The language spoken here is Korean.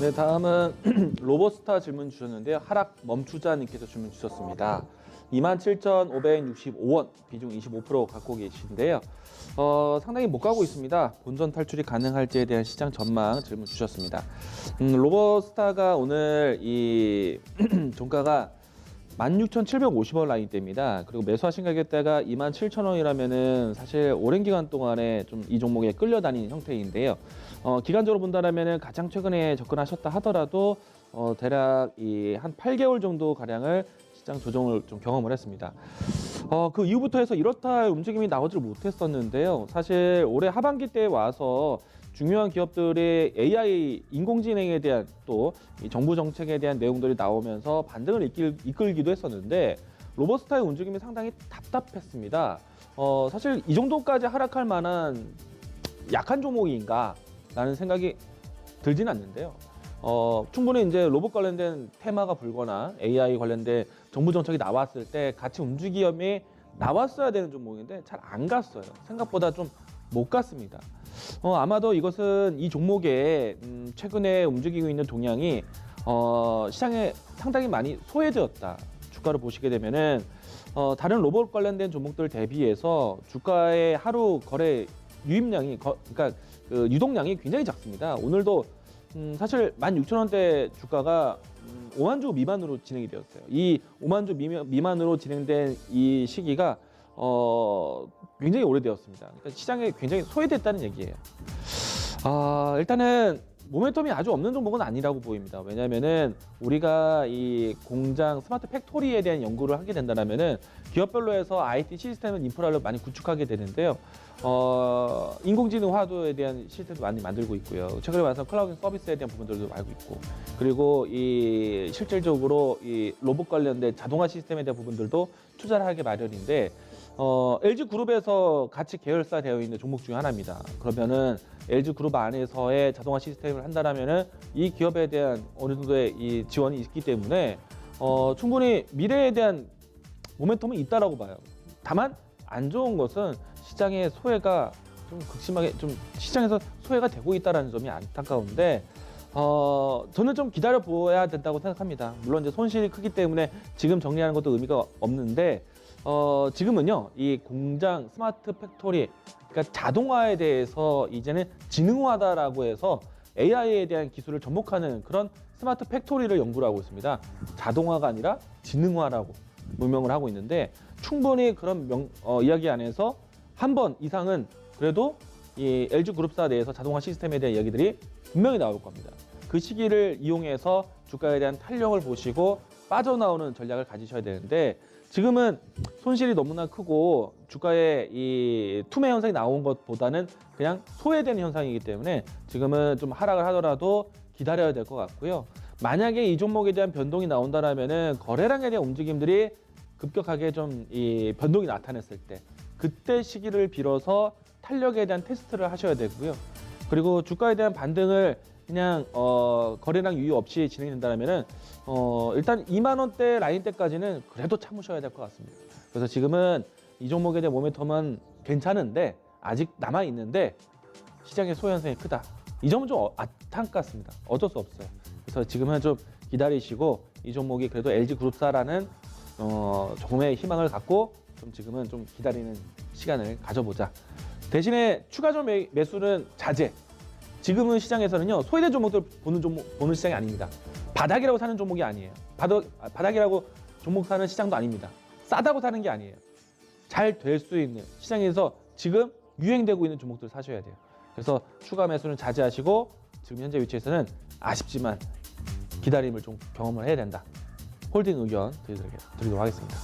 네, 다음은 로버스타 질문 주셨는데요. 하락 멈추자님께서 질문 주셨습니다. 27,565원, 비중 25% 갖고 계신데요. 상당히 못 가고 있습니다. 본전 탈출이 가능할지에 대한 시장 전망 질문 주셨습니다. 로버스타가 오늘 이 종가가 16,750원 라인대입니다. 그리고 매수하신 가격대가 27,000원이라면은 사실 오랜 기간 동안에 좀 이 종목에 끌려다니는 형태인데요. 기간적으로 본다면은 가장 최근에 접근하셨다 하더라도 대략 이 한 8개월 정도 가량을 시장 조정을 좀 경험을 했습니다. 그 이후부터 해서 이렇다 할 움직임이 나오질 못했었는데요. 사실 올해 하반기 때 와서 중요한 기업들의 AI 인공지능에 대한 또 이 정부 정책에 대한 내용들이 나오면서 반등을 이끌기도 했었는데 로버스타의 움직임이 상당히 답답했습니다. 사실 이 정도까지 하락할 만한 약한 종목인가 라는 생각이 들진 않는데요. 충분히 이제 로봇 관련된 테마가 불거나 AI 관련된 정부 정책이 나왔을 때 같이 움직임이 나왔어야 되는 종목인데 잘 안 갔어요. 생각보다 좀 못 갔습니다. 아마도 이것은 이 종목에 최근에 움직이고 있는 동향이 시장에 상당히 많이 소외되었다. 주가를 보시게 되면은 다른 로봇 관련된 종목들 대비해서 주가의 하루 거래 유입량이 그러니까 그 유동량이 굉장히 작습니다. 오늘도 사실 16,000원대 주가가 5만 주 미만으로 진행이 되었어요. 이 5만 주 미만으로 진행된 이 시기가 굉장히 오래되었습니다. 그러니까 시장에 굉장히 소외됐다는 얘기예요. 일단은 모멘텀이 아주 없는 종목은 아니라고 보입니다. 왜냐하면은 우리가 이 공장 스마트 팩토리에 대한 연구를 하게 된다면은 기업별로 해서 IT 시스템 인프라를 많이 구축하게 되는데요. 인공지능화도에 대한 시스템도 많이 만들고 있고요. 최근에 말씀 클라우드 서비스에 대한 부분들도 알고 있고, 그리고 이 실질적으로 이 로봇 관련된 자동화 시스템에 대한 부분들도 투자를 하게 마련인데, LG 그룹에서 같이 계열사 되어 있는 종목 중에 하나입니다. 그러면은 LG 그룹 안에서의 자동화 시스템을 한다라면은 이 기업에 대한 어느 정도의 이 지원이 있기 때문에 충분히 미래에 대한 모멘텀은 있다라고 봐요. 다만 안 좋은 것은 시장의 소외가 좀 극심하게 좀 시장에서 소외가 되고 있다라는 점이 안타까운데 저는 좀 기다려 보아야 된다고 생각합니다. 물론 이제 손실이 크기 때문에 지금 정리하는 것도 의미가 없는데 지금은요 이 공장 스마트 팩토리 그러니까 자동화에 대해서 이제는 지능화다라고 해서 AI에 대한 기술을 접목하는 그런 스마트 팩토리를 연구를 하고 있습니다. 자동화가 아니라 지능화라고 명명을 하고 있는데 충분히 그런 이야기 안에서 한 번 이상은 그래도 이 LG 그룹사 내에서 자동화 시스템에 대한 이야기들이 분명히 나올 겁니다. 그 시기를 이용해서 주가에 대한 탄력을 보시고 빠져나오는 전략을 가지셔야 되는데 지금은 손실이 너무나 크고 주가에 이 투매 현상이 나온 것보다는 그냥 소외되는 현상이기 때문에 지금은 좀 하락을 하더라도 기다려야 될 것 같고요. 만약에 이 종목에 대한 변동이 나온다라면은 거래량에 대한 움직임들이 급격하게 좀 이 변동이 나타났을 때 그때 시기를 빌어서 탄력에 대한 테스트를 하셔야 되고요. 그리고 주가에 대한 반등을 그냥 거래량 유의 없이 진행된다면은 일단 2만 원대 라인 때까지는 그래도 참으셔야 될 것 같습니다. 그래서 지금은 이 종목에 대한 모멘텀은 괜찮은데 아직 남아 있는데 시장의 소외 현상이 크다. 이 점은 좀 안타깝습니다. 어쩔 수 없어요. 그래서 지금은 좀 기다리시고 이 종목이 그래도 LG 그룹사라는 조금의 희망을 갖고 좀 지금은 좀 기다리는 시간을 가져보자. 대신에 추가적 매수는 자제. 지금은 시장에서는요 소외된 종목들 보는 시장이 아닙니다. 바닥이라고 사는 종목이 아니에요. 바닥이라고 종목 사는 시장도 아닙니다. 싸다고 사는 게 아니에요. 잘 될 수 있는 시장에서 지금 유행되고 있는 종목들 사셔야 돼요. 그래서 추가 매수는 자제하시고 지금 현재 위치에서는 아쉽지만 기다림을 좀 경험을 해야 된다. 홀딩 의견 드리도록 하겠습니다.